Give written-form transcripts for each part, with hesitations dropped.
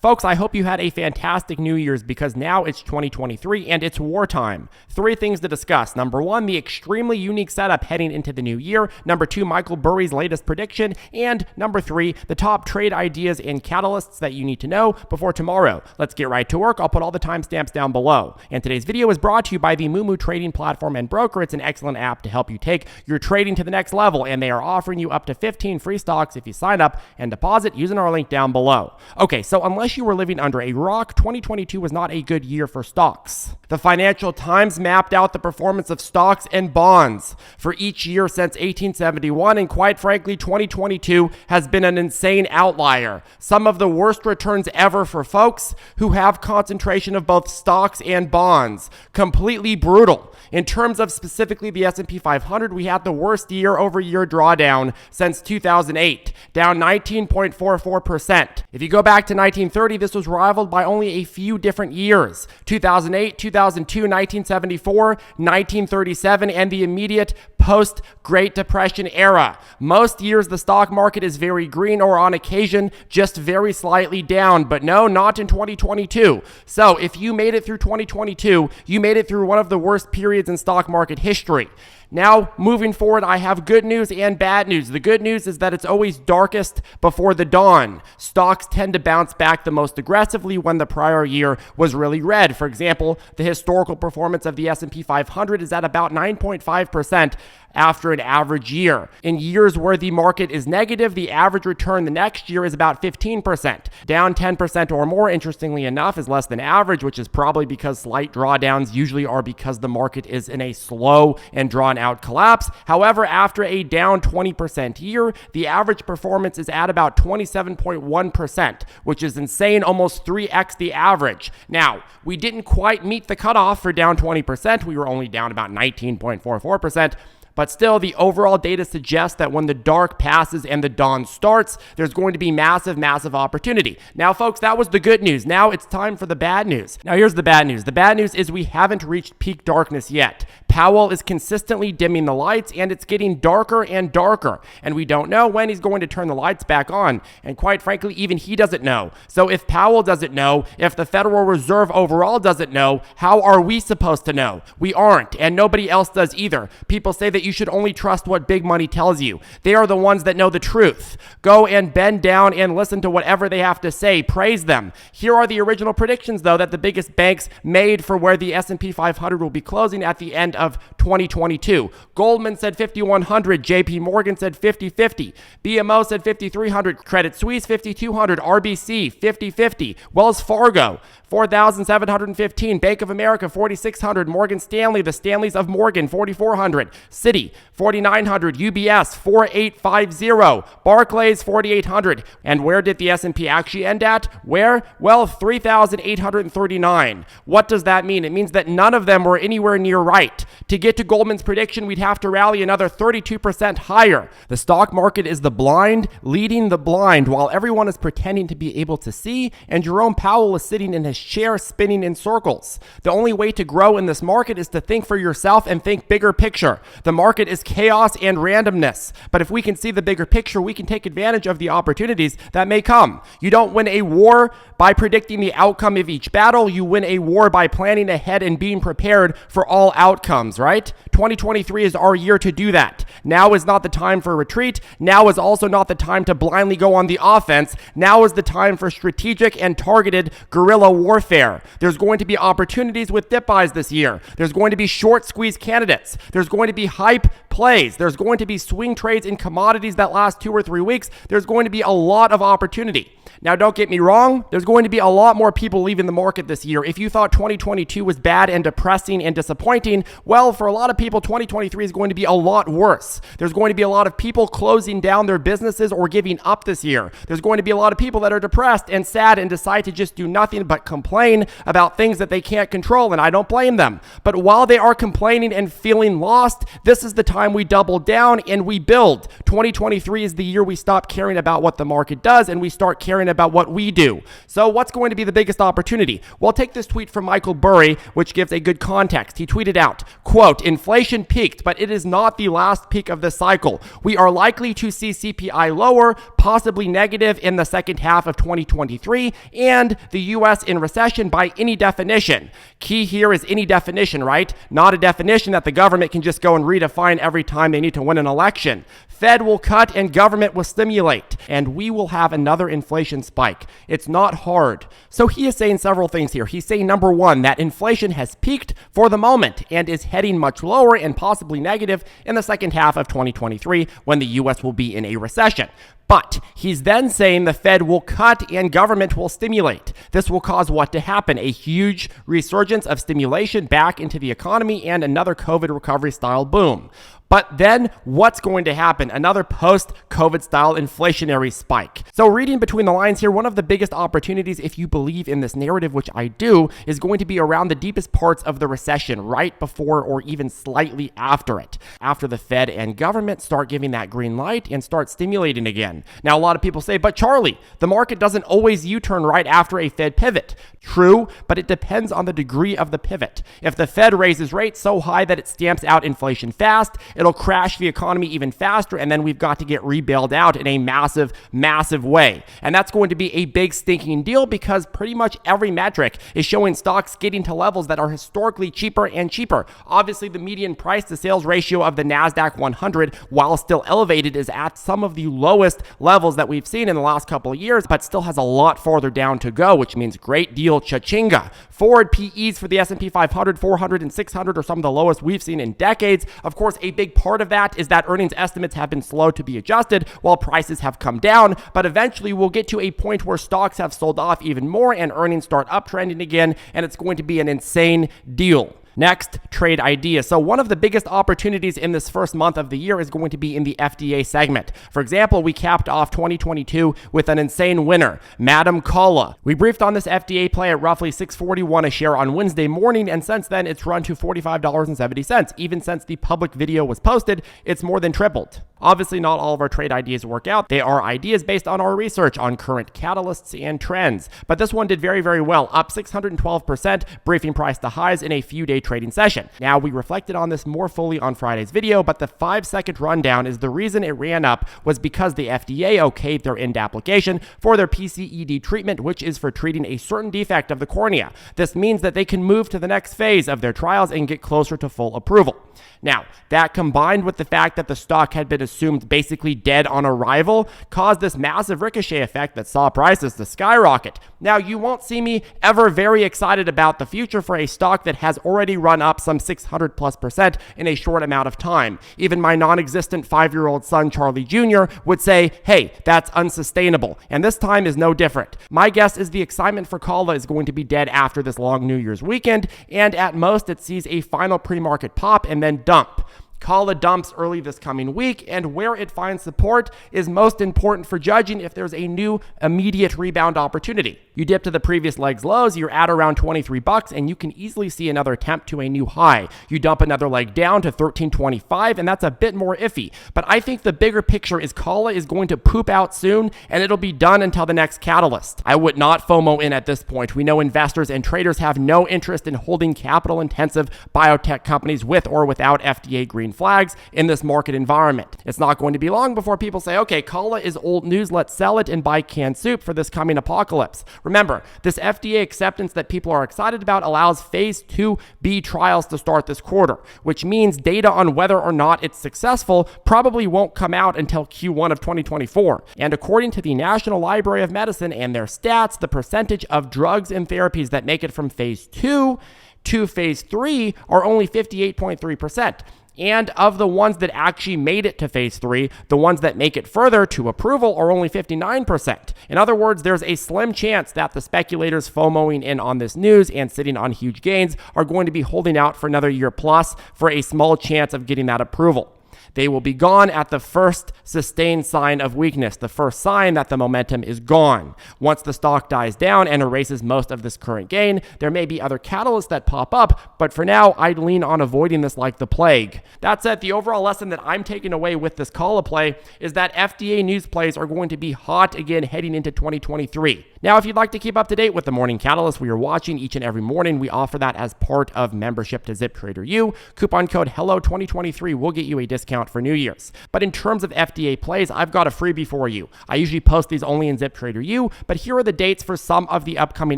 Folks, I hope you had a fantastic New Year's because now it's 2023 and it's wartime. 3 things to discuss. Number 1, the extremely unique setup heading into the new year. Number 2, Michael Burry's latest prediction. And number 3, the top trade ideas and catalysts that you need to know before tomorrow. Let's get right to work. I'll put all the timestamps down below. And today's video is brought to you by the Moomoo Trading Platform and Broker. It's an excellent app to help you take your trading to the next level, and they are offering you up to 15 free stocks if you sign up and deposit using our link down below. Okay, so unless you were living under a rock, 2022 was not a good year for stocks. The Financial Times mapped out the performance of stocks and bonds for each year since 1871, and quite frankly, 2022 has been an insane outlier. Some of the worst returns ever for folks who have concentration of both stocks and bonds. Completely brutal. In terms of specifically the S&P 500, we had the worst year-over-year drawdown since 2008, down 19.44%. If you go back to 1930, this was rivaled by only a few different years: 2008, 2002, 1974, 1937, and the immediate post-Great Depression era. Most years the stock market is very green, or on occasion just very slightly down, but no, not in 2022. So if you made it through 2022, you made it through one of the worst periods in stock market history. Now, moving forward, I have good news and bad news. The good news is that it's always darkest before the dawn. Stocks tend to bounce back the most aggressively when the prior year was really red. For example, the historical performance of the S&P 500 is at about 9.5% after an average year. In years where the market is negative, the average return the next year is about 15%. Down 10% or more, interestingly enough, is less than average, which is probably because slight drawdowns usually are because the market is in a slow and drawn out collapse. However, after a down 20% year, the average performance is at about 27.1%, which is insane, almost 3x the average. Now, we didn't quite meet the cutoff for down 20%. We were only down about 19.44%. But still, the overall data suggests that when the dark passes and the dawn starts, there's going to be massive, massive opportunity. Now, folks, that was the good news. Now it's time for the bad news. Now, here's the bad news. The bad news is we haven't reached peak darkness yet. Powell is consistently dimming the lights, and it's getting darker and darker. And we don't know when he's going to turn the lights back on. And quite frankly, even he doesn't know. So if Powell doesn't know, if the Federal Reserve overall doesn't know, how are we supposed to know? We aren't, and nobody else does either. People say that you should only trust what big money tells you. They are the ones that know the truth. Go and bend down and listen to whatever they have to say. Praise them. Here are the original predictions, though, that the biggest banks made for where the S&P 500 will be closing at the end of 2022. Goldman said 5,100. JP Morgan said 50-50. BMO said 5,300. Credit Suisse 5,200. RBC 50-50. Wells Fargo 4,715. Bank of America 4,600. Morgan Stanley, the Stanleys of Morgan 4,400. Citi 4,900. UBS 4,850. Barclays 4,800. And where did the S&P actually end at? Where? Well, 3,839. What does that mean? It means that none of them were anywhere near right. To get to Goldman's prediction, we'd have to rally another 32% higher. The stock market is the blind leading the blind while everyone is pretending to be able to see, and Jerome Powell is sitting in his chair spinning in circles. The only way to grow in this market is to think for yourself and think bigger picture. The market is chaos and randomness, but if we can see the bigger picture, we can take advantage of the opportunities that may come. You don't win a war by predicting the outcome of each battle. You win a war by planning ahead and being prepared for all outcomes, right? 2023 is our year to do that. Now is not the time for retreat. Now is also not the time to blindly go on the offense. Now is the time for strategic and targeted guerrilla warfare. There's going to be opportunities with dip buys this year. There's going to be short squeeze candidates. There's going to be hype plays. There's going to be swing trades in commodities that last 2 or 3 weeks. There's going to be a lot of opportunity. Now, don't get me wrong, there's going to be a lot more people leaving the market this year. If you thought 2022 was bad and depressing and disappointing, well, for a lot of people, 2023 is going to be a lot worse. There's going to be a lot of people closing down their businesses or giving up this year. There's going to be a lot of people that are depressed and sad and decide to just do nothing but complain about things that they can't control, and I don't blame them. But while they are complaining and feeling lost, this is the time we double down and we build. 2023 is the year we stop caring about what the market does and we start caring about what we do. So what's going to be the biggest opportunity? Well, take this tweet from Michael Burry, which gives a good context. He tweeted out, quote, "Inflation inflation peaked, but it is not the last peak of this cycle. We are likely to see CPI lower, possibly negative in the second half of 2023, and the US in recession by any definition. Key here is any definition, right? Not a definition that the government can just go and redefine every time they need to win an election. Fed will cut and government will stimulate, and we will have another inflation spike. It's not hard. So he is saying several things here. He's saying, number one, that inflation has peaked for the moment and is heading much lower and possibly negative in the second half of 2023 when the US will be in a recession. But he's then saying the Fed will cut and government will stimulate. This will cause what to happen? A huge resurgence of stimulation back into the economy and another COVID recovery style boom. But then what's going to happen? Another post-COVID style inflationary spike. So reading between the lines here, one of the biggest opportunities, if you believe in this narrative, which I do, is going to be around the deepest parts of the recession, right before or even slightly after it. After the Fed and government start giving that green light and start stimulating again. Now, a lot of people say, but Charlie, the market doesn't always U-turn right after a Fed pivot. True, but it depends on the degree of the pivot. If the Fed raises rates so high that it stamps out inflation fast, it'll crash the economy even faster, and then we've got to get rebailed out in a massive, massive way. And that's going to be a big stinking deal because pretty much every metric is showing stocks getting to levels that are historically cheaper and cheaper. Obviously, the median price to sales ratio of the NASDAQ 100, while still elevated, is at some of the lowest levels that we've seen in the last couple of years, but still has a lot farther down to go, which means great deal cha-chinga. Forward PEs for the S&P 500, 400, and 600 are some of the lowest we've seen in decades. Of course, a big part of that is that earnings estimates have been slow to be adjusted while prices have come down, but eventually we'll get to a point where stocks have sold off even more and earnings start uptrending again, and it's going to be an insane deal. Next, trade ideas. So one of the biggest opportunities in this first month of the year is going to be in the FDA segment. For example, we capped off 2022 with an insane winner, Madam Cola. We briefed on this FDA play at roughly $6.41 a share on Wednesday morning, and since then it's run to $45.70. Even since the public video was posted, it's more than tripled. Obviously, not all of our trade ideas work out. They are ideas based on our research on current catalysts and trends. But this one did very, very well, up 612%, briefing price to highs in a few-day trading session. Now, we reflected on this more fully on Friday's video, but the 5-second rundown is the reason it ran up was because the FDA okayed their end application for their PCED treatment, which is for treating a certain defect of the cornea. This means that they can move to the next phase of their trials and get closer to full approval. Now, that combined with the fact that the stock had been assumed basically dead on arrival caused this massive ricochet effect that saw prices to skyrocket. Now, you won't see me ever very excited about the future for a stock that has already run up some 600+% in a short amount of time. Even my non-existent 5-year-old son, Charlie Jr., would say, hey, that's unsustainable. And this time is no different. My guess is the excitement for Kala is going to be dead after this long New Year's weekend, and at most it sees a final pre-market pop and then dump. Kala dumps early this coming week, and where it finds support is most important for judging if there's a new immediate rebound opportunity. You dip to the previous leg's lows, you're at around $23, and you can easily see another attempt to a new high. You dump another leg down to $13.25, and that's a bit more iffy. But I think the bigger picture is Kala is going to poop out soon, and it'll be done until the next catalyst. I would not FOMO in at this point. We know investors and traders have no interest in holding capital-intensive biotech companies with or without FDA green flags in this market environment. It's not going to be long before people say, okay, Kala is old news, let's sell it and buy canned soup for this coming apocalypse. Remember, this FDA acceptance that people are excited about allows phase 2B trials to start this quarter, which means data on whether or not it's successful probably won't come out until Q1 of 2024. And according to the National Library of Medicine and their stats, the percentage of drugs and therapies that make it from phase 2 to phase 3 are only 58.3%. And of the ones that actually made it to phase 3, the ones that make it further to approval are only 59%. In other words, there's a slim chance that the speculators FOMOing in on this news and sitting on huge gains are going to be holding out for another year plus for a small chance of getting that approval. They will be gone at the first sustained sign of weakness, the first sign that the momentum is gone. Once the stock dies down and erases most of this current gain, there may be other catalysts that pop up, but for now, I'd lean on avoiding this like the plague. That said, the overall lesson that I'm taking away with this Kala play is that FDA news plays are going to be hot again heading into 2023. Now, if you'd like to keep up to date with the morning catalyst we are watching each and every morning, we offer that as part of membership to ZipTrader U. Coupon code HELLO2023 will get you a discount for New Year's. But in terms of FDA plays, I've got a freebie for you. I usually post these only in ZipTrader U, but here are the dates for some of the upcoming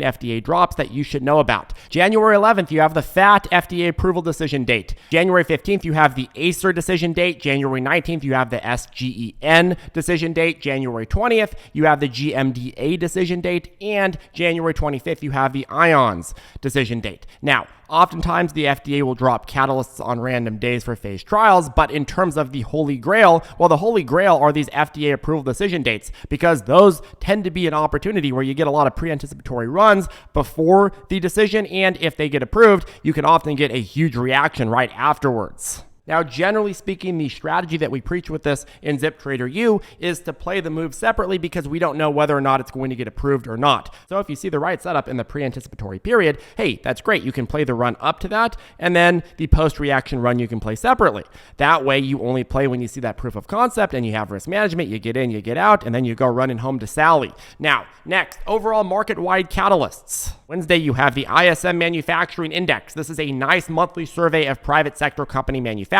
FDA drops that you should know about. January 11th, you have the FAT FDA approval decision date. January 15th, you have the ACER decision date. January 19th, you have the SGEN decision date. January 20th, you have the GMDA decision date. And January 25th, you have the IONS decision date. Now, oftentimes the FDA will drop catalysts on random days for phase trials, but in terms of the Holy Grail, well, the Holy Grail are these FDA approval decision dates, because those tend to be an opportunity where you get a lot of pre-anticipatory runs before the decision, and if they get approved, you can often get a huge reaction right afterwards. Now, generally speaking, the strategy that we preach with this in ZipTrader U is to play the move separately because we don't know whether or not it's going to get approved or not. So if you see the right setup in the pre-anticipatory period, hey, that's great. You can play the run up to that, and then the post-reaction run you can play separately. That way, you only play when you see that proof of concept and you have risk management. You get in, you get out, and then you go running home to Sally. Now, next, overall market-wide catalysts. Wednesday, you have the ISM Manufacturing Index. This is a nice monthly survey of private sector company manufacturing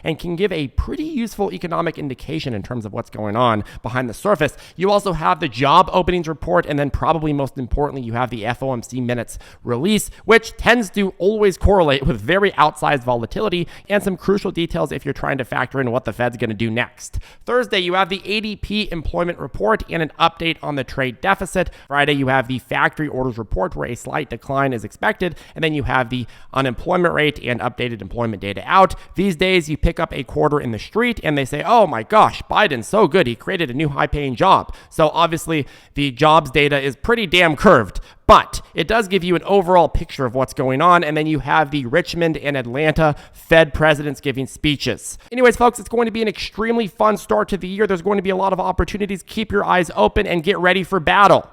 and can give a pretty useful economic indication in terms of what's going on behind the surface. You also have the job openings report, and then probably most importantly, you have the FOMC minutes release, which tends to always correlate with very outsized volatility and some crucial details if you're trying to factor in what the Fed's going to do next. Thursday, you have the ADP employment report and an update on the trade deficit. Friday, you have the factory orders report where a slight decline is expected, and then you have the unemployment rate and updated employment data out. These days, you pick up a quarter in the street and they say, oh my gosh, Biden's so good, he created a new high-paying job. So obviously, the jobs data is pretty damn curved, but it does give you an overall picture of what's going on, and then you have the Richmond and Atlanta Fed presidents giving speeches. Anyways, folks, it's going to be an extremely fun start to the year. There's going to be a lot of opportunities. Keep your eyes open and get ready for battle.